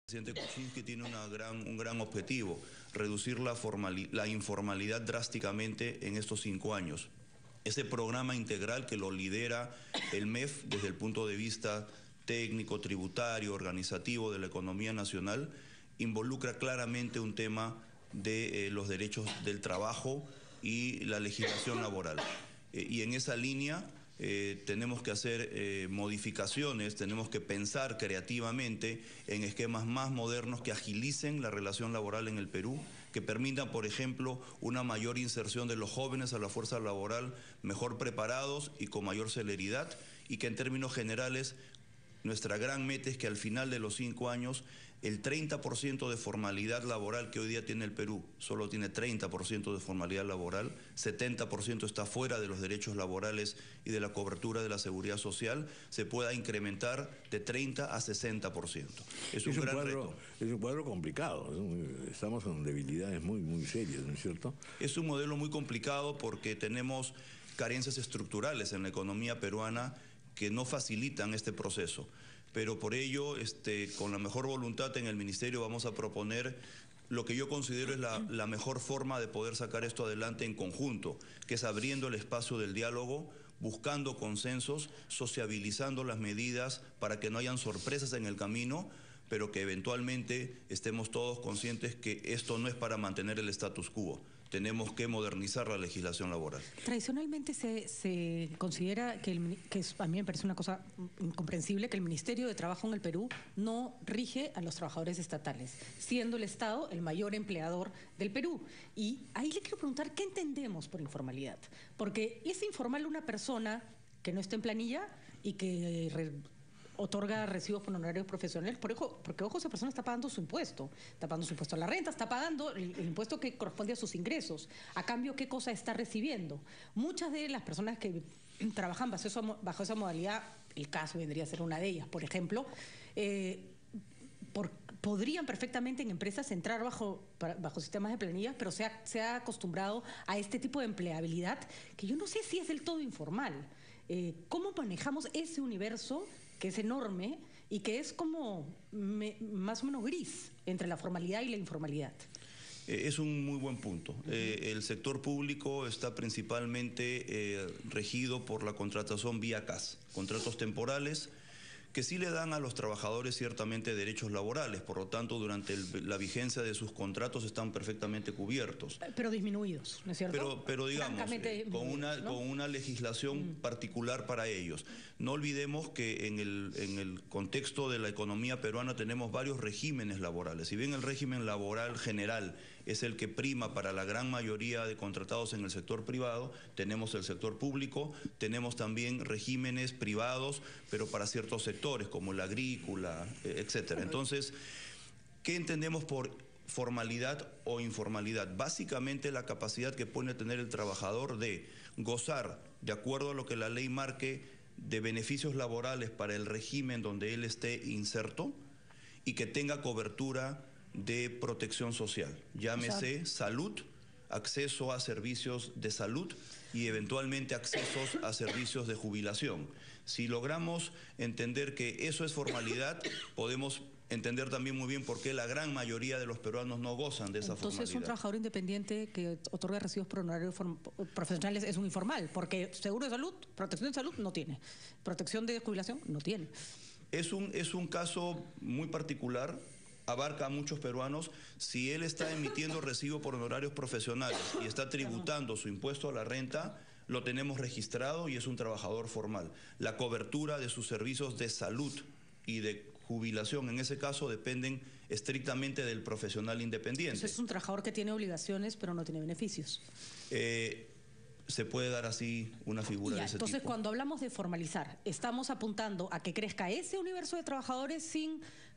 El presidente Kuczynski tiene un gran objetivo, reducir la informalidad drásticamente en estos 5 años. Ese programa integral que lo lidera el MEF desde el punto de vista técnico, tributario, organizativo de la economía nacional, involucra claramente un tema de los derechos del trabajo y la legislación laboral. Y en esa línea tenemos que hacer modificaciones, tenemos que pensar creativamente en esquemas más modernos que agilicen la relación laboral en el Perú, que permitan, por ejemplo, una mayor inserción de los jóvenes a la fuerza laboral, mejor preparados y con mayor celeridad, y que en términos generales nuestra gran meta es que al final de los 5 años el 30% de formalidad laboral que hoy día tiene el Perú, solo tiene 30% de formalidad laboral, 70% está fuera de los derechos laborales y de la cobertura de la seguridad social, se pueda incrementar de 30 a 60%. Es un gran reto. Es un cuadro complicado, estamos con debilidades muy serias, ¿no es cierto? Es un modelo muy complicado porque tenemos carencias estructurales en la economía peruana que no facilitan este proceso. Pero por ello, con la mejor voluntad en el Ministerio vamos a proponer lo que yo considero es la mejor forma de poder sacar esto adelante en conjunto, que es abriendo el espacio del diálogo, buscando consensos, sociabilizando las medidas para que no hayan sorpresas en el camino, pero que eventualmente estemos todos conscientes que esto no es para mantener el status quo. Tenemos que modernizar la legislación laboral. Tradicionalmente se considera que a mí me parece una cosa incomprensible, que el Ministerio de Trabajo en el Perú no rige a los trabajadores estatales, siendo el Estado el mayor empleador del Perú. Y ahí le quiero preguntar, ¿qué entendemos por informalidad? Porque es informal una persona que no está en planilla y que otorga recibos por honorarios profesionales, porque ojo, esa persona está pagando su impuesto a la renta, está pagando el impuesto que corresponde a sus ingresos. A cambio, ¿qué cosa está recibiendo? Muchas de las personas que trabajan bajo esa modalidad, el caso vendría a ser una de ellas, por ejemplo, podrían perfectamente en empresas entrar bajo sistemas de planillas, pero se ha acostumbrado a este tipo de empleabilidad que yo no sé si es del todo informal. ¿Cómo manejamos ese universo que es enorme y que es como más o menos gris entre la formalidad y la informalidad? Es un muy buen punto. El sector público está principalmente regido por la contratación vía CAS, contratos temporales, que sí le dan a los trabajadores ciertamente derechos laborales, por lo tanto durante la vigencia de sus contratos están perfectamente cubiertos. Pero disminuidos, ¿no es cierto? Pero digamos, con una legislación particular para ellos. No olvidemos que en el contexto de la economía peruana tenemos varios regímenes laborales. Si bien el régimen laboral general es el que prima para la gran mayoría de contratados en el sector privado, tenemos el sector público, tenemos también regímenes privados, pero para ciertos sectores como la agrícola, etcétera. Entonces, ¿qué entendemos por formalidad o informalidad? Básicamente la capacidad que puede tener el trabajador de gozar, de acuerdo a lo que la ley marque, de beneficios laborales para el régimen donde él esté inserto y que tenga cobertura de protección social, llámese salud, acceso a servicios de salud y eventualmente accesos a servicios de jubilación. Si logramos entender que eso es formalidad, podemos entender también muy bien por qué la gran mayoría de los peruanos no gozan de esa formalidad. Entonces un trabajador independiente que otorga recibos por honorarios profesionales es un informal, porque seguro de salud, protección de salud no tiene, protección de jubilación no tiene. Es un caso muy particular, abarca a muchos peruanos. Si él está emitiendo recibo por honorarios profesionales y está tributando su impuesto a la renta, lo tenemos registrado y es un trabajador formal. La cobertura de sus servicios de salud y de jubilación, en ese caso, dependen estrictamente del profesional independiente. Entonces es un trabajador que tiene obligaciones pero no tiene beneficios. Se puede dar así una figura de ese tipo. Entonces, cuando hablamos de formalizar, ¿estamos apuntando a que crezca ese universo de trabajadores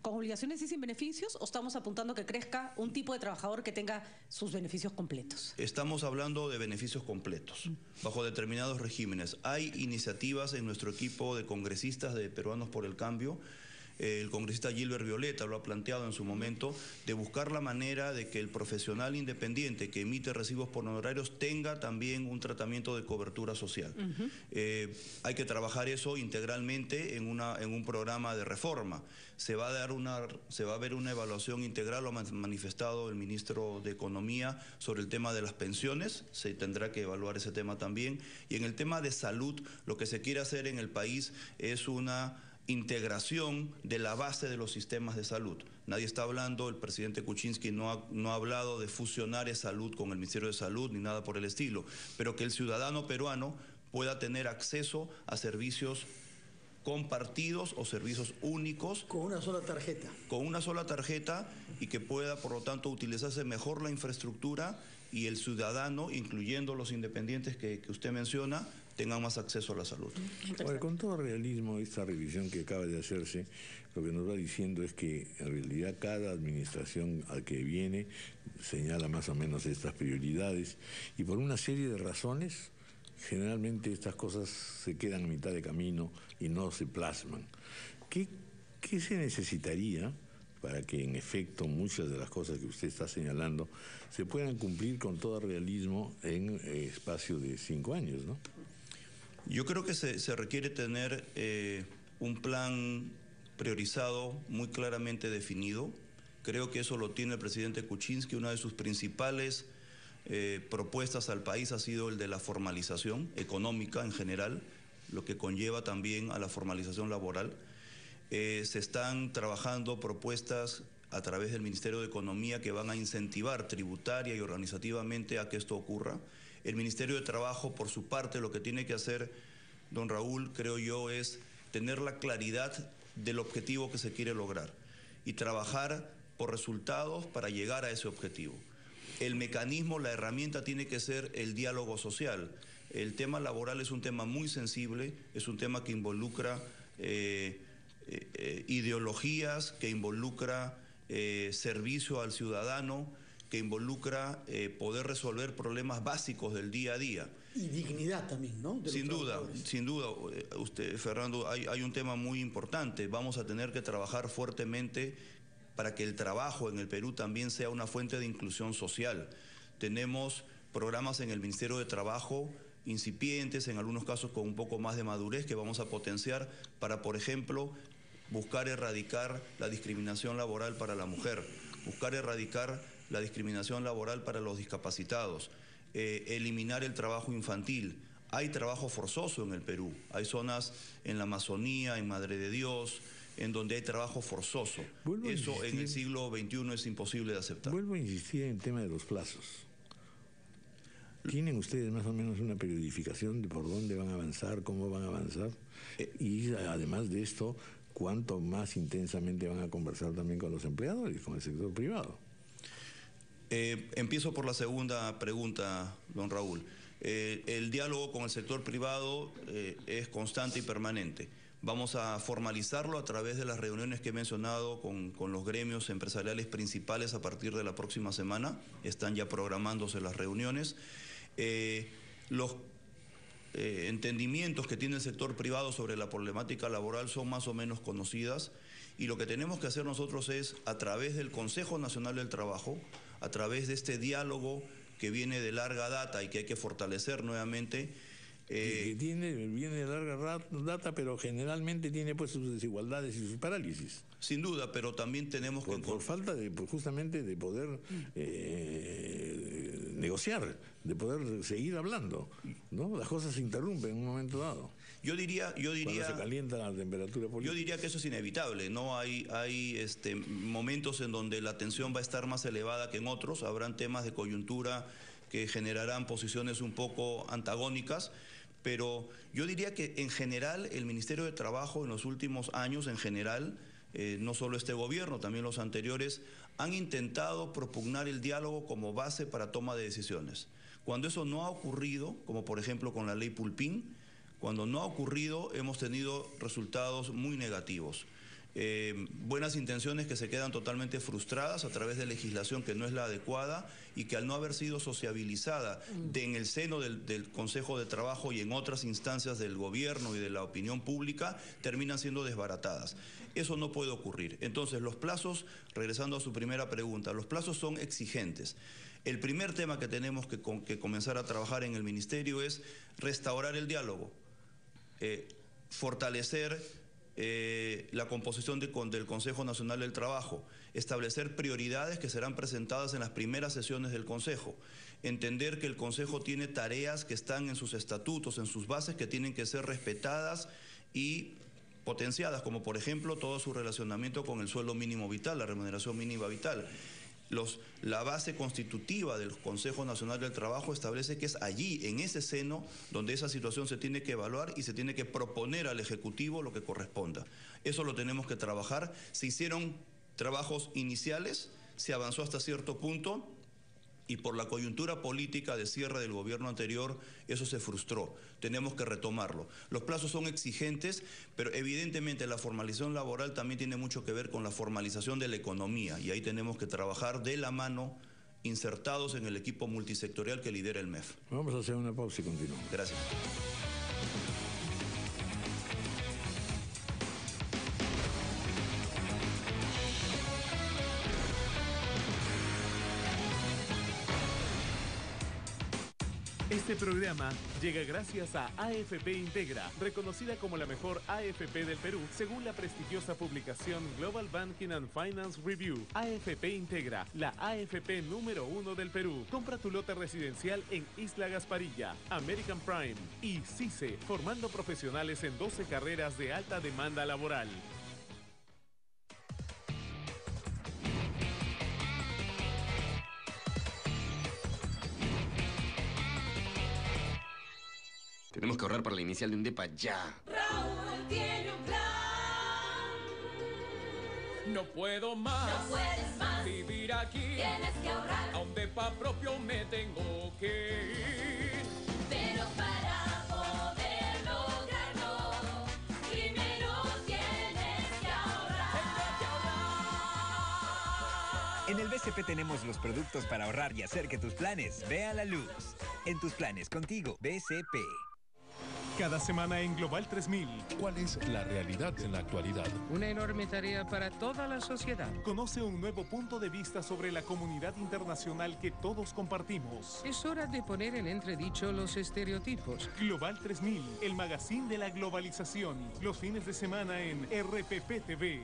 con obligaciones y sin beneficios, o estamos apuntando a que crezca un tipo de trabajador que tenga sus beneficios completos? Estamos hablando de beneficios completos, bajo determinados regímenes. Hay iniciativas en nuestro equipo de congresistas de Peruanos por el Cambio el congresista Gilbert Violeta lo ha planteado en su momento, de buscar la manera de que el profesional independiente que emite recibos por honorarios tenga también un tratamiento de cobertura social. Hay que trabajar eso integralmente en un programa de reforma. Se va a ver una evaluación integral, lo ha manifestado el ministro de Economía, sobre el tema de las pensiones. Se tendrá que evaluar ese tema también. Y en el tema de salud, lo que se quiere hacer en el país es una integración de la base de los sistemas de salud. Nadie está hablando, el presidente Kuczynski no ha hablado de fusionar salud con el Ministerio de Salud ni nada por el estilo, pero que el ciudadano peruano pueda tener acceso a servicios compartidos o servicios únicos. Con una sola tarjeta. Con una sola tarjeta, y que pueda, por lo tanto, utilizarse mejor la infraestructura, y el ciudadano, incluyendo los independientes que usted menciona, tengan más acceso a la salud. Bueno, con todo realismo, esta revisión que acaba de hacerse, lo que nos va diciendo es que en realidad cada administración al que viene señala más o menos estas prioridades, y por una serie de razones generalmente estas cosas se quedan a mitad de camino y no se plasman. ¿Qué se necesitaría para que en efecto muchas de las cosas que usted está señalando se puedan cumplir con todo realismo en espacio de 5 años, ¿no? Yo creo que se requiere tener un plan priorizado muy claramente definido. Creo que eso lo tiene el presidente Kuczynski. Una de sus principales propuestas al país ha sido el de la formalización económica en general, lo que conlleva también a la formalización laboral. Se están trabajando propuestas a través del Ministerio de Economía que van a incentivar tributaria y organizativamente a que esto ocurra. El Ministerio de Trabajo, por su parte, lo que tiene que hacer, don Raúl, creo yo, es tener la claridad del objetivo que se quiere lograr y trabajar por resultados para llegar a ese objetivo. El mecanismo, la herramienta tiene que ser el diálogo social. El tema laboral es un tema muy sensible, es un tema que involucra ideologías, que involucra servicio al ciudadano, que involucra poder resolver problemas básicos del día a día. Y dignidad también, ¿no? Sin duda, sin duda. Usted, Fernando, hay un tema muy importante. Vamos a tener que trabajar fuertemente para que el trabajo en el Perú también sea una fuente de inclusión social. Tenemos programas en el Ministerio de Trabajo incipientes, en algunos casos con un poco más de madurez, que vamos a potenciar para, por ejemplo, buscar erradicar la discriminación laboral para la mujer, buscar erradicar la discriminación laboral para los discapacitados, eliminar el trabajo infantil. Hay trabajo forzoso en el Perú, hay zonas en la Amazonía, en Madre de Dios, en donde hay trabajo forzoso. Eso en el siglo XXI es imposible de aceptar. Vuelvo a insistir en el tema de los plazos. ¿Tienen ustedes más o menos una periodificación de por dónde van a avanzar, cómo van a avanzar? Y además de esto, ¿cuánto más intensamente van a conversar también con los empleadores, con el sector privado? Empiezo por la segunda pregunta, don Raúl. El diálogo con el sector privado es constante y permanente. Vamos a formalizarlo a través de las reuniones que he mencionado con los gremios empresariales principales a partir de la próxima semana. Están ya programándose las reuniones. Los entendimientos que tiene el sector privado sobre la problemática laboral son más o menos conocidas, y lo que tenemos que hacer nosotros es, a través del Consejo Nacional del Trabajo, a través de este diálogo que viene de larga data y que hay que fortalecer nuevamente, viene de larga data, pero generalmente tiene pues sus desigualdades y sus parálisis. Sin duda, pero también tenemos que... Por falta justamente de poder negociar, de poder seguir hablando, ¿no? Las cosas se interrumpen en un momento dado. Yo diría cuando se calienta la temperatura política. Yo diría que eso es inevitable, ¿no? Hay momentos en donde la tensión va a estar más elevada que en otros. Habrán temas de coyuntura que generarán posiciones un poco antagónicas, pero yo diría que en general el Ministerio de Trabajo en los últimos años, en general, no solo este gobierno, también los anteriores, han intentado propugnar el diálogo como base para toma de decisiones. Cuando eso no ha ocurrido, como por ejemplo con la ley Pulpín, cuando no ha ocurrido, hemos tenido resultados muy negativos. buenas intenciones que se quedan totalmente frustradas a través de legislación que no es la adecuada y que al no haber sido sociabilizada en el seno del Consejo de Trabajo y en otras instancias del gobierno y de la opinión pública, terminan siendo desbaratadas. Eso no puede ocurrir. Entonces, los plazos, regresando a su primera pregunta, los plazos son exigentes. El primer tema que tenemos que comenzar a trabajar en el Ministerio es restaurar el diálogo, fortalecer la composición del Consejo Nacional del Trabajo, establecer prioridades que serán presentadas en las primeras sesiones del Consejo, entender que el Consejo tiene tareas que están en sus estatutos, en sus bases, que tienen que ser respetadas y potenciadas, como por ejemplo todo su relacionamiento con el sueldo mínimo vital, la remuneración mínima vital. La base constitutiva del Consejo Nacional del Trabajo establece que es allí, en ese seno, donde esa situación se tiene que evaluar y se tiene que proponer al Ejecutivo lo que corresponda. Eso lo tenemos que trabajar. Se hicieron trabajos iniciales, se avanzó hasta cierto punto y por la coyuntura política de cierre del gobierno anterior, eso se frustró. Tenemos que retomarlo. Los plazos son exigentes, pero evidentemente la formalización laboral también tiene mucho que ver con la formalización de la economía y ahí tenemos que trabajar de la mano, insertados en el equipo multisectorial que lidera el MEF. Vamos a hacer una pausa y continuamos. Gracias. Este programa llega gracias a AFP Integra, reconocida como la mejor AFP del Perú, según la prestigiosa publicación Global Banking and Finance Review. AFP Integra, la AFP número 1 del Perú. Compra tu lote residencial en Isla Gasparilla, American Prime y CICE, formando profesionales en 12 carreras de alta demanda laboral. Tenemos que ahorrar para la inicial de un depa ya. Raúl tiene un plan. No puedo más. No puedes más. Vivir aquí. Tienes que ahorrar. A un depa propio me tengo que ir. Pero para poder lograrlo, primero tienes que ahorrar. En el BCP tenemos los productos para ahorrar y hacer que tus planes vean la luz. En tus planes contigo, BCP. Cada semana en Global 3000. ¿Cuál es la realidad en la actualidad? Una enorme tarea para toda la sociedad. Conoce un nuevo punto de vista sobre la comunidad internacional que todos compartimos. Es hora de poner en entredicho los estereotipos. Global 3000, el magazine de la globalización. Los fines de semana en RPP TV.